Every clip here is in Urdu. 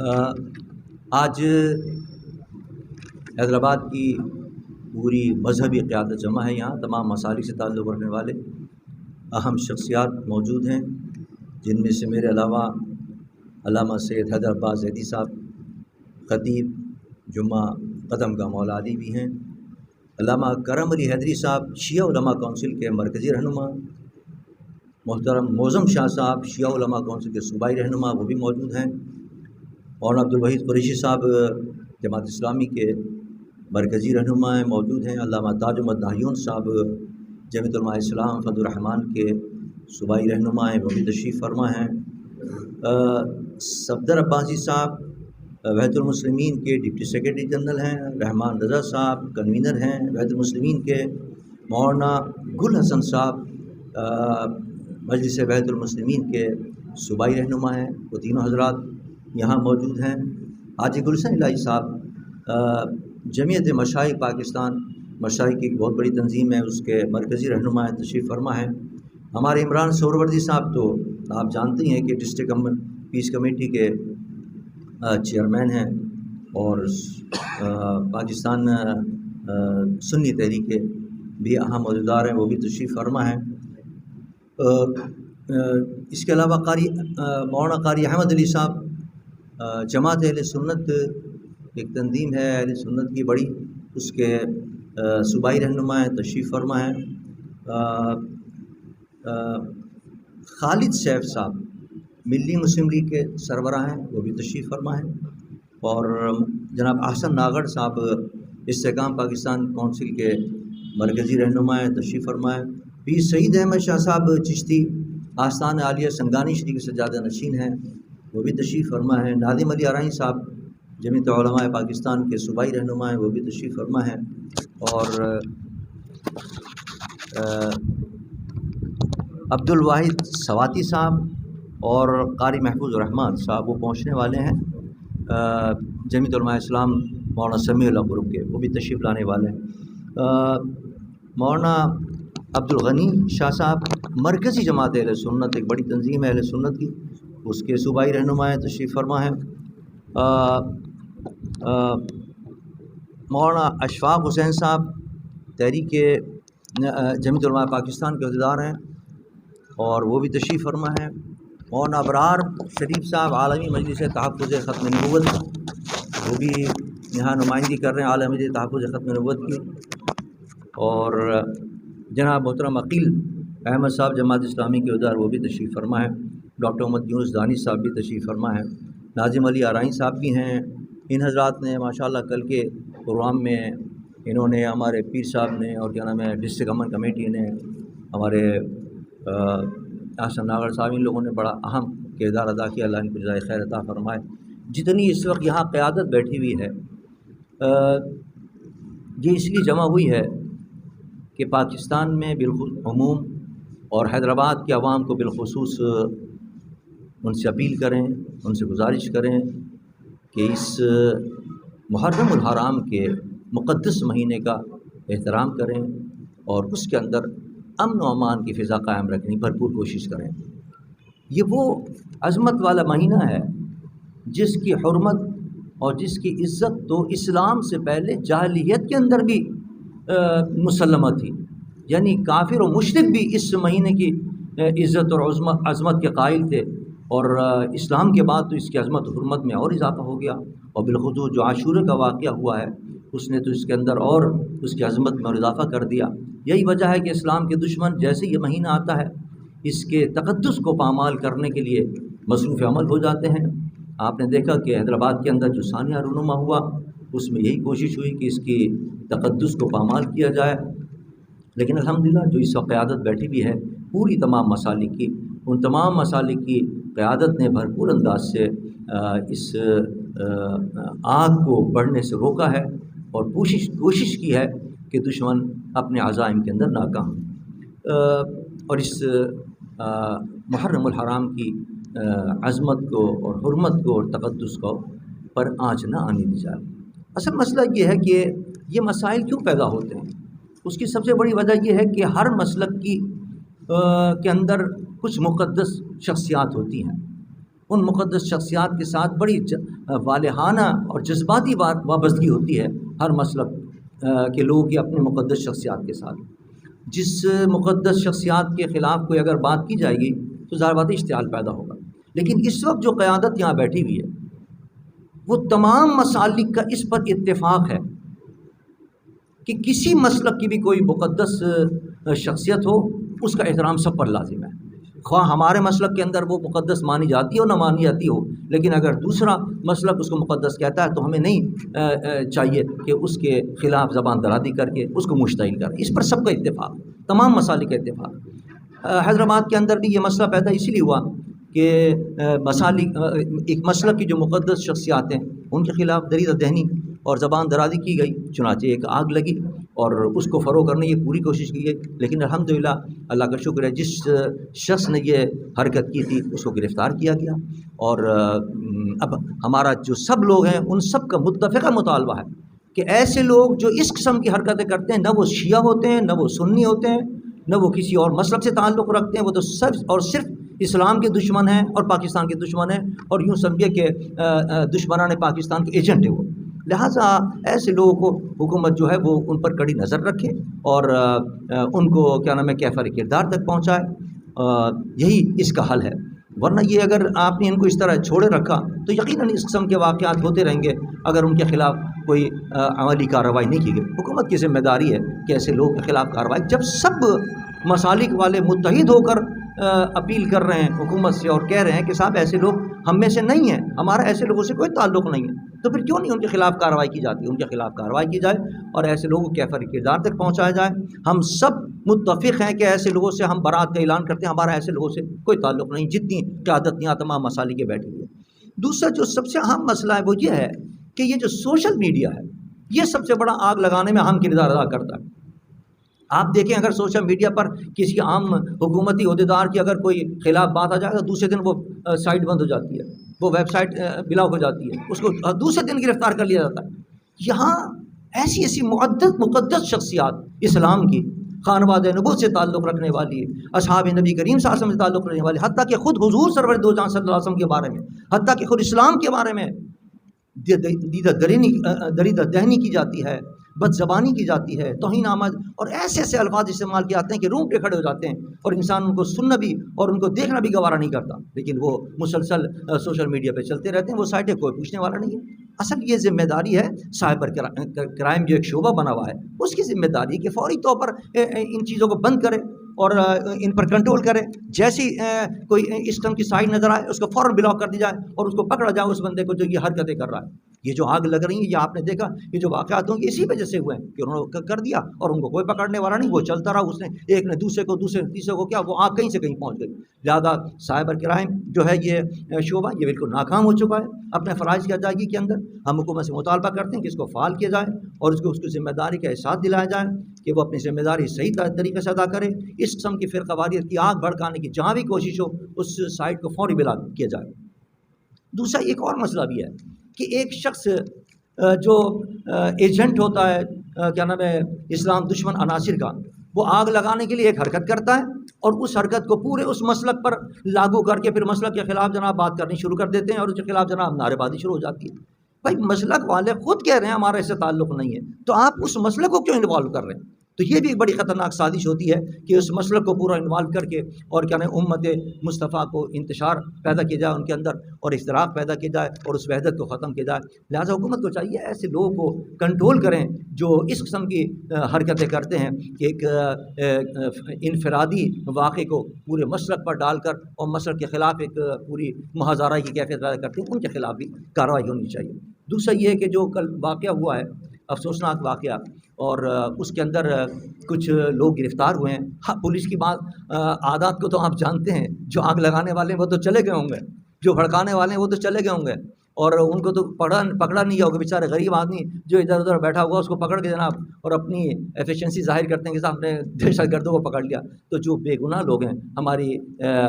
آج حیدرآباد کی پوری مذہبی قیادت جمع ہے یہاں. تمام مسالک سے تعلق رکھنے والے اہم شخصیات موجود ہیں، جن میں سے میرے علاوہ علامہ سید حیدر عباس زیدی صاحب خطیب جمعہ قدم کا مولا علی بھی ہیں. علامہ کرم علی حیدری صاحب شیعہ علماء کونسل کے مرکزی رہنما، محترم موزم شاہ صاحب شیعہ علماء کونسل کے صوبائی رہنما، وہ بھی موجود ہیں. مولانا عبدالوحید قریشی صاحب جماعت اسلامی کے مرکزی رہنما ہیں، موجود ہیں. علامہ تاج المداحیون صاحب جمعیت علماء اسلام فضل الرحمان کے صوبائی رہنما ہیں، وہ بھی تشریف فرما ہیں. صفدر عباسی صاحب وحدت المسلمین کے ڈپٹی سیکرٹری جنرل ہیں. رحمان رضا صاحب کنوینر ہیں وحدت المسلمین کے. مولانا گل حسن صاحب مجلس وحدت المسلمین کے صوبائی رہنما ہیں. وہ تینوں حضرات یہاں موجود ہیں. حاجی گلشن الہی صاحب جمعیت مشائخ پاکستان، مشائخ کی ایک بہت بڑی تنظیم ہے، اس کے مرکزی رہنما ہیں، تشریف فرما ہیں. ہمارے عمران سہروردی صاحب تو آپ جانتے ہیں کہ ڈسٹرکٹ پیس کمیٹی کے چیئرمین ہیں اور پاکستان سنی تحریک کے بھی اہم عہدیدار ہیں، وہ بھی تشریف فرما ہیں. اس کے علاوہ مولانا قاری احمد علی صاحب جماعت اہل سنت ایک تنظیم ہے اہل سنت کی بڑی، اس کے صوبائی رہنما ہیں، تشریف فرما ہیں. خالد سیف صاحب ملی مسلم لیگ کے سربراہ ہیں، وہ بھی تشریف فرما ہیں. اور جناب احسن ناگڑ صاحب استحکام پاکستان کونسل کے مرکزی رہنما ہیں، تشریف فرما ہیں. پیر سعید احمد شاہ صاحب چشتی آستان عالیہ سنگانی شریف کے سجادہ نشین ہیں، وہ بھی تشریف فرما ہیں. ناظم علی ارائیں صاحب جمعیت علماء پاکستان کے صوبائی رہنما ہیں، وہ بھی تشریف فرما ہیں. اور عبدالواحد سواتی صاحب اور قاری محفوظ الرحمان صاحب وہ پہنچنے والے ہیں جمعیت علماء اسلام مولانا سمیع اللہ گروپ کے، وہ بھی تشریف لانے والے ہیں. مولانا عبدالغنی شاہ صاحب مرکزی جماعت اہل سنت ایک بڑی تنظیم ہے اہل سنت کی، اس کے صوبائی رہنما ہیں، تشریف فرما ہیں. مولانا اشفاق حسین صاحب تحریک جمعیت علماء پاکستان کے عہدیدار ہیں اور وہ بھی تشریف فرما ہیں. مولانا ابرار شریف صاحب عالمی مجلس تحفظ ختم نبوت، وہ بھی یہاں نمائندگی کر رہے ہیں عالمی مجلس تحفظ ختم نبوت کی. اور جناب محترم عقیل احمد صاحب جماعت اسلامی کے عہدیدار، وہ بھی تشریف فرما ہیں. ڈاکٹر محمد یونس دانش صاحب بھی تشریف فرما ہیں. ناظم علی ارائیں صاحب بھی ہیں. ان حضرات نے ماشاءاللہ کل کے پروگرام میں انہوں نے ہمارے پیر صاحب نے اور کیا نام ہے ڈسٹرکٹ امن کمیٹی نے ہمارے احسن ناگڑ صاحب، ان لوگوں نے بڑا اہم کردار ادا کیا. اللہ ان کو جزائے خیر عطا فرمائے. جتنی اس وقت یہاں قیادت بیٹھی ہوئی ہے یہ اس لیے جمع ہوئی ہے کہ پاکستان میں بالعموم اور حیدرآباد کے عوام کو بالخصوص ان سے اپیل کریں، ان سے گزارش کریں کہ اس محرم الحرام کے مقدس مہینے کا احترام کریں اور اس کے اندر امن و امان کی فضا قائم رکھنے کی بھرپور کوشش کریں. یہ وہ عظمت والا مہینہ ہے جس کی حرمت اور جس کی عزت تو اسلام سے پہلے جاہلیت کے اندر بھی مسلمہ تھی، یعنی کافر و مشرک بھی اس مہینے کی عزت اور عظمت کے قائل تھے، اور اسلام کے بعد تو اس کی عظمت و حرمت میں اور اضافہ ہو گیا. اور بالخصوص جو عاشورہ کا واقعہ ہوا ہے اس نے تو اس کے اندر اور اس کی عظمت میں اور اضافہ کر دیا. یہی وجہ ہے کہ اسلام کے دشمن جیسے یہ مہینہ آتا ہے اس کے تقدس کو پامال کرنے کے لیے مصروف عمل ہو جاتے ہیں. آپ نے دیکھا کہ حیدرآباد کے اندر جو ثانیہ رونما ہوا اس میں یہی کوشش ہوئی کہ اس کی تقدس کو پامال کیا جائے. لیکن الحمدللہ جو اس وقت قیادت بیٹھی بھی ہے پوری تمام مسالک کی، ان تمام مسالک کی قیادت نے بھرپور انداز سے اس آگ کو بڑھنے سے روکا ہے اور کوشش کی ہے کہ دشمن اپنے عزائم کے اندر ناکام اور اس محرم الحرام کی عظمت کو اور حرمت کو اور تقدس کو پر آنچ نہ آنے دی جائے. اصل مسئلہ یہ ہے کہ یہ مسائل کیوں پیدا ہوتے ہیں، اس کی سب سے بڑی وجہ یہ ہے کہ ہر مسلک کے اندر کچھ مقدس شخصیات ہوتی ہیں ان مقدس شخصیات کے ساتھ بڑی والہانہ اور جذباتی وابستگی ہوتی ہے ہر مسلک کے لوگوں کی اپنے مقدس شخصیات کے ساتھ. جس مقدس شخصیات کے خلاف کوئی اگر بات کی جائے گی تو ظاہر بات اشتعال پیدا ہوگا. لیکن اس وقت جو قیادت یہاں بیٹھی ہوئی ہے وہ تمام مسالک کا اس پر اتفاق ہے کہ کسی مسلک کی بھی کوئی مقدس شخصیت ہو اس کا احترام سب پر لازم ہے. خواہ ہمارے مسلک کے اندر وہ مقدس مانی جاتی ہو نہ مانی جاتی ہو، لیکن اگر دوسرا مسلک اس کو مقدس کہتا ہے تو ہمیں نہیں چاہیے کہ اس کے خلاف زبان درازی کر کے اس کو مشتعل کریں. اس پر سب کا اتفاق، تمام مسالک کا اتفاق. حیدرآباد کے اندر بھی یہ مسئلہ پیدا اسی لیے ہوا کہ مسالک ایک مسلک کی جو مقدس شخصیات ہیں ان کے خلاف دریدہ دہنی اور زبان درازی کی گئی. چنانچہ ایک آگ لگی اور اس کو فروغ کرنے کی پوری کوشش کی گئی. لیکن الحمدللہ اللہ کا شکر ہے جس شخص نے یہ حرکت کی تھی اس کو گرفتار کیا گیا. اور اب ہمارا جو سب لوگ ہیں ان سب کا متفقہ مطالبہ ہے کہ ایسے لوگ جو اس قسم کی حرکتیں کرتے ہیں، نہ وہ شیعہ ہوتے ہیں، نہ وہ سنی ہوتے ہیں، نہ وہ کسی اور مسلک سے تعلق رکھتے ہیں، وہ تو سب اور صرف اسلام کے دشمن ہیں اور پاکستان کے دشمن ہیں، اور یوں سمجھے کہ دشمنان پاکستان کے ایجنٹ ہیں وہ. لہٰذا ایسے لوگوں کو حکومت جو ہے وہ ان پر کڑی نظر رکھے اور ان کو کیا نام ہے کیفر کردار تک پہنچائے. یہی اس کا حل ہے. ورنہ یہ اگر آپ نے ان کو اس طرح چھوڑے رکھا تو یقیناً اس قسم کے واقعات ہوتے رہیں گے اگر ان کے خلاف کوئی عملی کارروائی نہیں کی گئی. حکومت کی ذمہ داری ہے کہ ایسے لوگوں کے خلاف کارروائی، جب سب مسالک والے متحد ہو کر اپیل کر رہے ہیں حکومت سے اور کہہ رہے ہیں کہ صاحب ایسے لوگ ہم میں سے نہیں ہیں، ہمارا ایسے لوگوں سے کوئی تعلق نہیں ہے، تو پھر کیوں نہیں ان کے خلاف کارروائی کی جاتی؟ ان کے خلاف کارروائی کی جائے اور ایسے لوگوں کو کیفر کردار تک پہنچایا جائے. ہم سب متفق ہیں کہ ایسے لوگوں سے ہم برات کا اعلان کرتے ہیں، ہمارا ایسے لوگوں سے کوئی تعلق نہیں، جتنی قیادت یہاں تمام مسالک کے بیٹھی ہوئی ہے. دوسرا جو سب سے اہم مسئلہ ہے وہ یہ ہے کہ یہ جو سوشل میڈیا ہے یہ سب سے بڑا آگ لگانے میں اہم کردار ادا کرتا ہے. آپ دیکھیں اگر سوشل میڈیا پر کسی عام حکومتی عہدیدار کی اگر کوئی خلاف بات آ جائے تو دوسرے دن وہ سائٹ بند ہو جاتی ہے، وہ ویب سائٹ بلاک ہو جاتی ہے، اس کو دوسرے دن گرفتار کر لیا جاتا ہے. یہاں ایسی ایسی مقدس شخصیات اسلام کی، خانوادہ نبوت سے تعلق رکھنے والی، اصحاب نبی کریم صلی اللہ علیہ وسلم سے تعلق رکھنے والی، حتیٰ کہ خود حضور سرور دو جہاں صلی اللہ علیہ وسلم کے بارے میں، حتیٰ کہ خود اسلام کے بارے میں دریدہ دہنی کی جاتی ہے، بد زبانی کی جاتی ہے، توہین آمیز اور ایسے ایسے الفاظ استعمال کیے جاتے ہیں کہ رونگٹے کھڑے ہو جاتے ہیں اور انسان ان کو سننا بھی اور ان کو دیکھنا بھی گوارا نہیں کرتا. لیکن وہ مسلسل سوشل میڈیا پہ چلتے رہتے ہیں، وہ سائٹیں کوئی پوچھنے والا نہیں ہے. اصل یہ ذمہ داری ہے سائبر کرائم جو ایک شعبہ بنا ہوا ہے اس کی ذمہ داری ہے کہ فوری طور پر ان چیزوں کو بند کرے اور ان پر کنٹرول کرے. جیسی کوئی اس قسم کی سائٹ نظر آئے اس کو فوراً بلاک کر دی جائے اور اس کو پکڑا جائے، اس بندے کو جو یہ حرکتیں کر رہا ہے. یہ جو آگ لگ رہی ہیں یہ آپ نے دیکھا، یہ جو واقعات ہوں گے اسی وجہ سے ہوئے ہیں کہ انہوں نے کر دیا اور ان کو کوئی پکڑنے والا نہیں، وہ چلتا رہا، اس نے ایک نے دوسرے کو تیسرے کو کیا، وہ آگ کہیں سے کہیں پہنچ گئی. لہٰذا سائبر کرائم جو ہے یہ شعبہ یہ بالکل ناکام ہو چکا ہے اپنے فرائض کی ادائیگی کے اندر. ہم حکومت سے مطالبہ کرتے ہیں کہ اس کو فعال کیا جائے اور اس کو ذمہ داری کا احساس دلایا جائے کہ وہ اپنی ذمہ داری صحیح طریقے سے ادا کرے. اس قسم کی فرقہ واریت کی آگ بھڑکانے کی جہاں بھی کوشش ہو اس سائٹ کو فوری بلاک کیا جائے. دوسرا ایک اور مسئلہ بھی ہے کہ ایک شخص جو ایجنٹ ہوتا ہے کیا نام ہے اسلام دشمن عناصر کا، وہ آگ لگانے کے لیے ایک حرکت کرتا ہے اور اس حرکت کو پورے اس مسلک پر لاگو کر کے پھر مسلک کے خلاف جناب بات کرنی شروع کر دیتے ہیں اور اس کے خلاف جناب نعرے بازی شروع ہو جاتی ہے. بھائی مسلک والے خود کہہ رہے ہیں ہمارا اس سے تعلق نہیں ہے، تو آپ اس مسلک کو کیوں انوالو کر رہے ہیں؟ تو یہ بھی ایک بڑی خطرناک سازش ہوتی ہے کہ اس مسلک کو پورا انوالو کر کے اور کیا نام امت مصطفیٰ کو انتشار پیدا کیا جائے ان کے اندر اور اختلاف پیدا کیا جائے اور اس وحدت کو ختم کیا جائے. لہٰذا حکومت کو چاہیے ایسے لوگوں کو کنٹرول کریں جو اس قسم کی حرکتیں کرتے ہیں کہ ایک انفرادی واقعے کو پورے مسلک پر ڈال کر اور مسلک کے خلاف ایک پوری محاذرہ کی کیفیت پیدا کرتے ہیں، ان کے خلاف بھی کارروائی ہونی چاہیے. دوسرا یہ ہے کہ جو کل واقعہ ہوا ہے افسوسناک واقعہ اور اس کے اندر کچھ لوگ گرفتار ہوئے ہیں. ہاں پولیس کی بات عادات کو تو آپ جانتے ہیں، جو آگ لگانے والے ہیں وہ تو چلے گئے ہوں گے، جو بھڑکانے والے ہیں وہ تو چلے گئے ہوں گے اور ان کو تو پکڑا نہیں ہوگا. بیچارے غریب آدمی جو ادھر ادھر بیٹھا ہوا اس کو پکڑ کے جناب اور اپنی ایفیشنسی ظاہر کرتے ہیں کہ صاحب نے دہشت گردوں کو پکڑ لیا. تو جو بے گناہ لوگ ہیں ہماری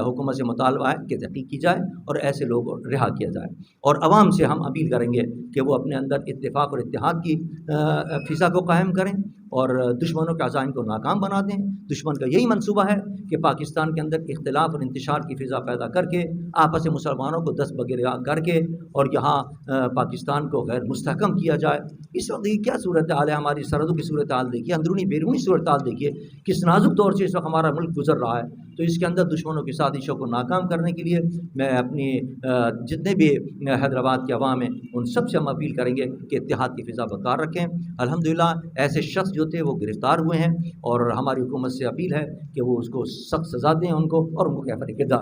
حکومت سے مطالبہ ہے کہ تحقیق کی جائے اور ایسے لوگوں کو رہا کیا جائے. اور عوام سے ہم اپیل کریں گے کہ وہ اپنے اندر اتفاق اور اتحاد کی فضا کو قائم کریں اور دشمنوں کے عزائم کو ناکام بنا دیں۔ دشمن کا یہی منصوبہ ہے کہ پاکستان کے اندر اختلاف اور انتشار کی فضا پیدا کر کے آپس مسلمانوں کو دست بگیر کر کے اور یہاں پاکستان کو غیر مستحکم کیا جائے۔ اس وقت یہ کیا صورتحال ہے، ہماری سرحدوں کی صورتحال دیکھیے، اندرونی بیرونی صورتحال دیکھیے، کس نازک دور سے اس وقت ہمارا ملک گزر رہا ہے۔ تو اس کے اندر دشمنوں کی سازشوں کو ناکام کرنے کے لیے میں اپنی جتنے بھی حیدرآباد کے عوام ہیں ان سب سے ہم اپیل کریں گے کہ اتحاد کی فضا برقرار رکھیں۔ الحمدللہ ایسے شخص جو تھے وہ گرفتار ہوئے ہیں اور ہماری حکومت سے اپیل ہے کہ وہ اس کو سخت سزا دیں ان کو اور ان کو کیفر کردار